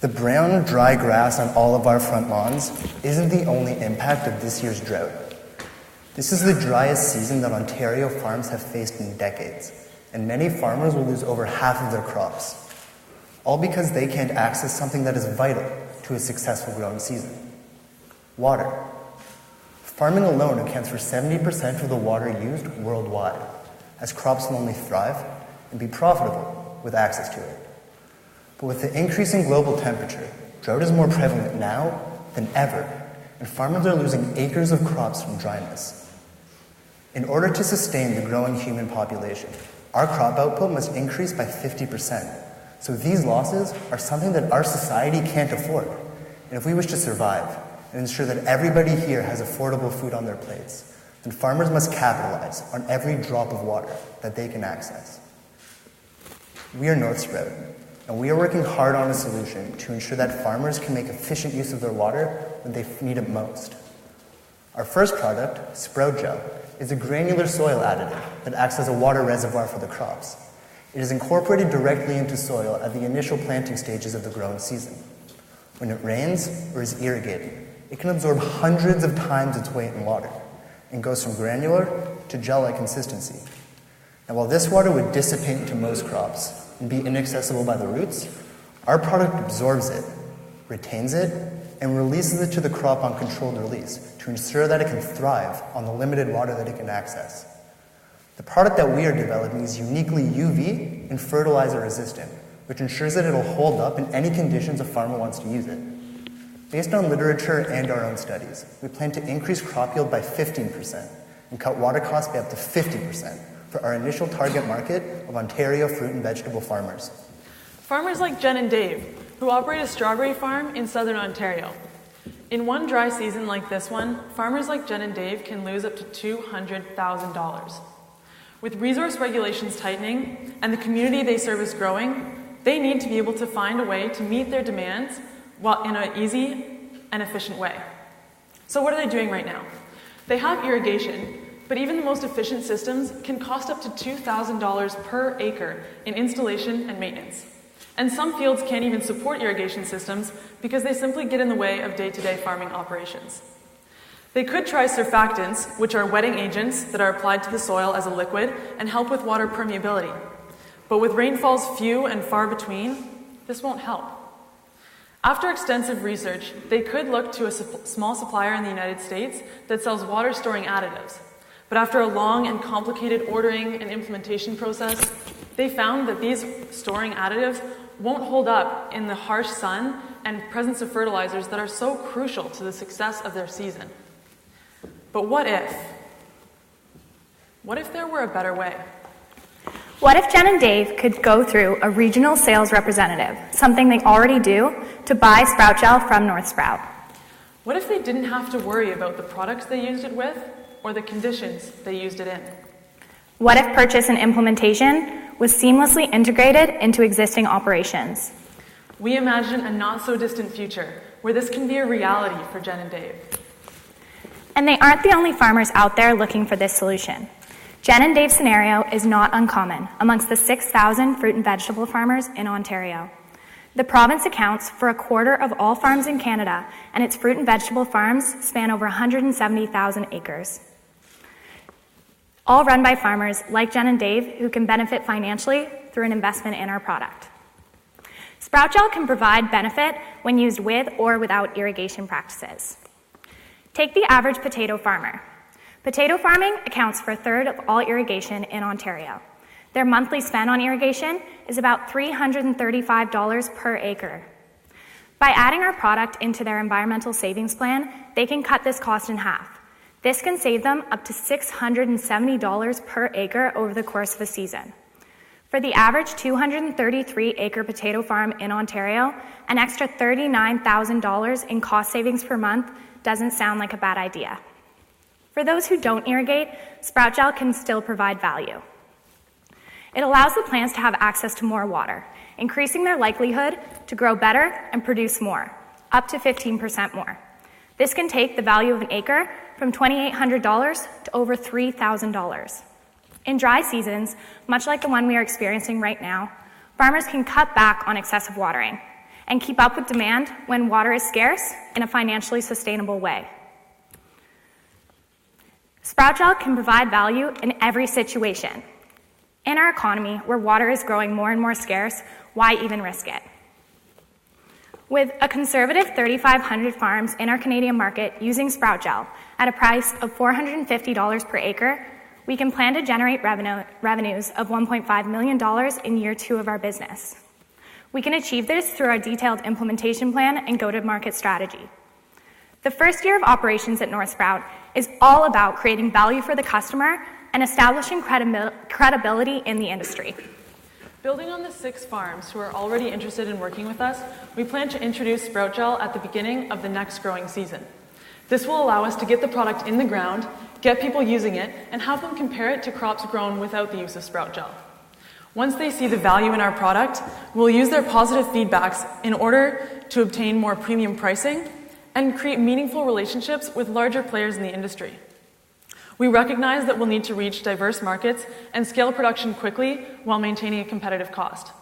The brown, dry grass on all of our front lawns isn't the only impact of this year's drought. This is the driest season that Ontario farms have faced in decades, and many farmers will lose over half of their crops, all because they can't access something that is vital to a successful growing season: water. Farming alone accounts for 70% of the water used worldwide, as crops will only thrive and be profitable with access to it. But with the increasing global temperature, drought is more prevalent now than ever, and farmers are losing acres of crops from dryness. In order to sustain the growing human population, our crop output must increase by 50%. So these losses are something that our society can't afford. And if we wish to survive and ensure that everybody here has affordable food on their plates, then farmers must capitalize on every drop of water that they can access. We are North Sprout, and we are working hard on a solution to ensure that farmers can make efficient use of their water when they need it most. Our first product, Sprout Gel, is a granular soil additive that acts as a water reservoir for the crops. It is incorporated directly into soil at the initial planting stages of the growing season. When it rains or is irrigated, it can absorb hundreds of times its weight in water and goes from granular to gel-like consistency. Now, while this water would dissipate into most crops and be inaccessible by the roots, our product absorbs it, retains it, and releases it to the crop on controlled release to ensure that it can thrive on the limited water that it can access. The product that we are developing is uniquely UV and fertilizer resistant, which ensures that it'll hold up in any conditions a farmer wants to use it. Based on literature and our own studies, we plan to increase crop yield by 15% and cut water costs by up to 50% for our initial target market of Ontario fruit and vegetable farmers. Farmers like Jen and Dave, who operate a strawberry farm in southern Ontario. In one dry season like this one, farmers like Jen and Dave can lose up to $200,000. With resource regulations tightening and the community they service growing, they need to be able to find a way to meet their demands while in an easy and efficient way. So what are they doing right now? They have irrigation, but even the most efficient systems can cost up to $2,000 per acre in installation and maintenance. And some fields can't even support irrigation systems because they simply get in the way of day-to-day farming operations. They could try surfactants, which are wetting agents that are applied to the soil as a liquid and help with water permeability. But with rainfalls few and far between, this won't help. After extensive research, they could look to a small supplier in the United States that sells water storing additives. But after a long and complicated ordering and implementation process, they found that these storing additives won't hold up in the harsh sun and presence of fertilizers that are so crucial to the success of their season. But what if? What if there were a better way? What if Jen and Dave could go through a regional sales representative, something they already do, to buy Sprout Gel from North Sprout? What if they didn't have to worry about the products they used it with or the conditions they used it in? What if purchase and implementation was seamlessly integrated into existing operations? We imagine a not-so-distant future where this can be a reality for Jen and Dave. And they aren't the only farmers out there looking for this solution. Jen and Dave's scenario is not uncommon amongst the 6,000 fruit and vegetable farmers in Ontario. The province accounts for a quarter of all farms in Canada, and its fruit and vegetable farms span over 170,000 acres. All run by farmers like Jen and Dave who can benefit financially through an investment in our product. Sprout Gel can provide benefit when used with or without irrigation practices. Take the average potato farmer. Potato farming accounts for a third of all irrigation in Ontario. Their monthly spend on irrigation is about $335 per acre. By adding our product into their environmental savings plan, they can cut this cost in half. This can save them up to $670 per acre over the course of a season. For the average 233-acre potato farm in Ontario, an extra $39,000 in cost savings per month doesn't sound like a bad idea. For those who don't irrigate, Sprout Gel can still provide value. It allows the plants to have access to more water, increasing their likelihood to grow better and produce more, up to 15% more. This can take the value of an acre from $2,800 to over $3,000. In dry seasons, much like the one we are experiencing right now, farmers can cut back on excessive watering. and keep up with demand when water is scarce in a financially sustainable way. Sprout Gel can provide value in every situation. In our economy, where water is growing more and more scarce, why even risk it? With a conservative 3,500 farms in our Canadian market using Sprout Gel at a price of $450 per acre, we can plan to generate revenues of $1.5 million in year 2 of our business. We can achieve this through our detailed implementation plan and go-to-market strategy. The first year of operations at North Sprout is all about creating value for the customer and establishing credibility in the industry. Building on the 6 farms who are already interested in working with us, we plan to introduce Sprout Gel at the beginning of the next growing season. This will allow us to get the product in the ground, get people using it, and have them compare it to crops grown without the use of Sprout Gel. Once they see the value in our product, we'll use their positive feedbacks in order to obtain more premium pricing and create meaningful relationships with larger players in the industry. We recognize that we'll need to reach diverse markets and scale production quickly while maintaining a competitive cost.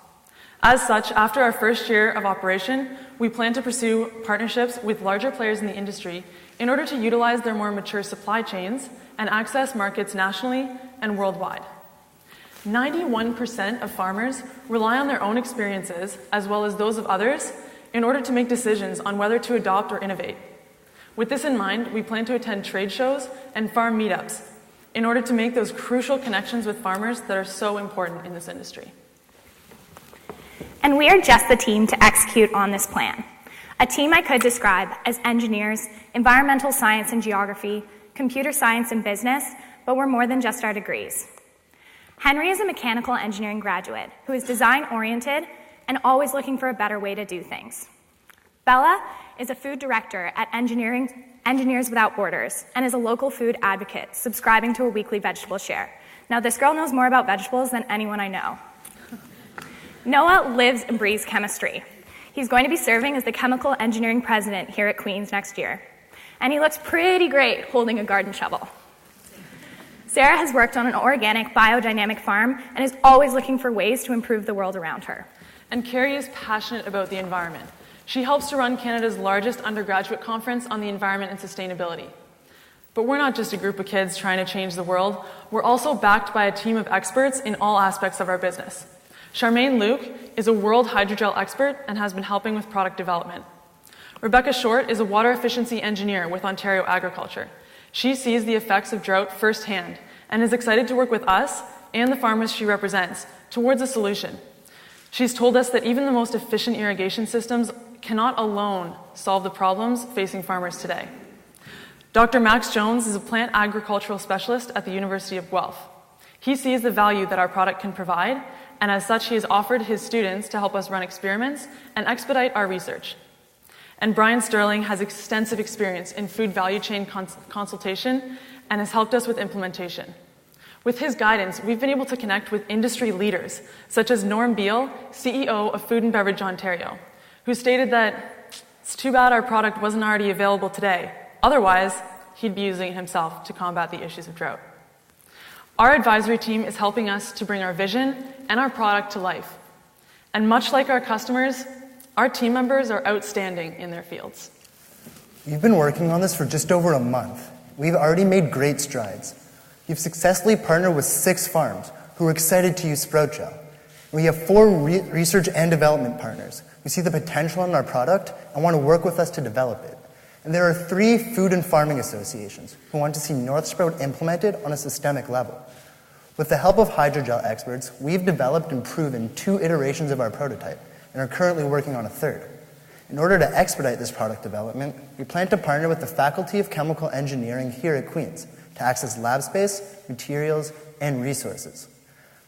As such, after our first year of operation, we plan to pursue partnerships with larger players in the industry in order to utilize their more mature supply chains and access markets nationally and worldwide. 91% of farmers rely on their own experiences, as well as those of others, in order to make decisions on whether to adopt or innovate. With this in mind, we plan to attend trade shows and farm meetups in order to make those crucial connections with farmers that are so important in this industry. And we are just the team to execute on this plan. A team I could describe as engineers, environmental science and geography, computer science and business, but we're more than just our degrees. Henry is a mechanical engineering graduate who is design-oriented and always looking for a better way to do things. Bella is a food director at Engineers Without Borders and is a local food advocate, subscribing to a weekly vegetable share. Now, this girl knows more about vegetables than anyone I know. Noah lives and breathes chemistry. He's going to be serving as the chemical engineering president here at Queen's next year. And he looks pretty great holding a garden shovel. Sarah has worked on an organic biodynamic farm and is always looking for ways to improve the world around her. And Carrie is passionate about the environment. She helps to run Canada's largest undergraduate conference on the environment and sustainability. But we're not just a group of kids trying to change the world. We're also backed by a team of experts in all aspects of our business. Charmaine Luke is a world hydrogel expert and has been helping with product development. Rebecca Short is a water efficiency engineer with Ontario Agriculture. She sees the effects of drought firsthand and is excited to work with us and the farmers she represents towards a solution. She's told us that even the most efficient irrigation systems cannot alone solve the problems facing farmers today. Dr. Max Jones is a plant agricultural specialist at the University of Guelph. He sees the value that our product can provide, and as such, he has offered his students to help us run experiments and expedite our research. And Brian Sterling has extensive experience in food value chain consultation and has helped us with implementation. With his guidance, we've been able to connect with industry leaders, such as Norm Beale, CEO of Food and Beverage Ontario, who stated that it's too bad our product wasn't already available today. Otherwise, he'd be using it himself to combat the issues of drought. Our advisory team is helping us to bring our vision and our product to life. And much like our customers, our team members are outstanding in their fields. We've been working on this for just over a month. We've already made great strides. We've successfully partnered with 6 farms who are excited to use Sprout Gel. We have 4 research and development partners who see the potential in our product and want to work with us to develop it. And there are 3 food and farming associations who want to see North Sprout implemented on a systemic level. With the help of hydrogel experts, we've developed and proven 2 iterations of our prototype and are currently working on a 3rd. In order to expedite this product development, we plan to partner with the Faculty of Chemical Engineering here at Queen's to access lab space, materials, and resources.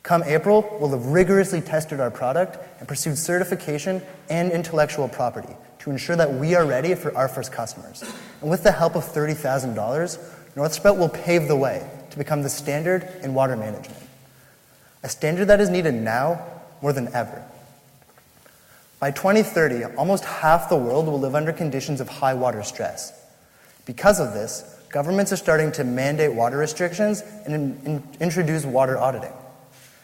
Come April, we'll have rigorously tested our product and pursued certification and intellectual property to ensure that we are ready for our first customers. And with the help of $30,000, North Sprout will pave the way to become the standard in water management. A standard that is needed now more than ever. By 2030, almost half the world will live under conditions of high water stress. Because of this, governments are starting to mandate water restrictions and introduce water auditing.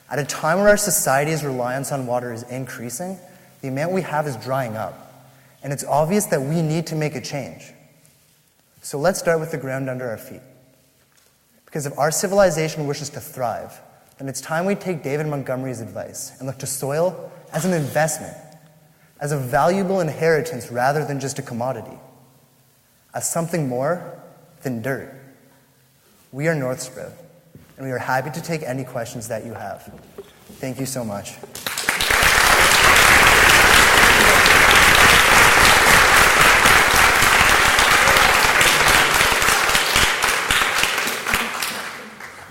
At a time where our society's reliance on water is increasing, The amount we have is drying up, and it's obvious that we need to make a change. So let's start with the ground under our feet. Because if our civilization wishes to thrive, then it's time we take David Montgomery's advice and look to soil as an investment, as a valuable inheritance rather than just a commodity, as something more than dirt. We are North Sprout, and we are happy to take any questions that you have. Thank you so much.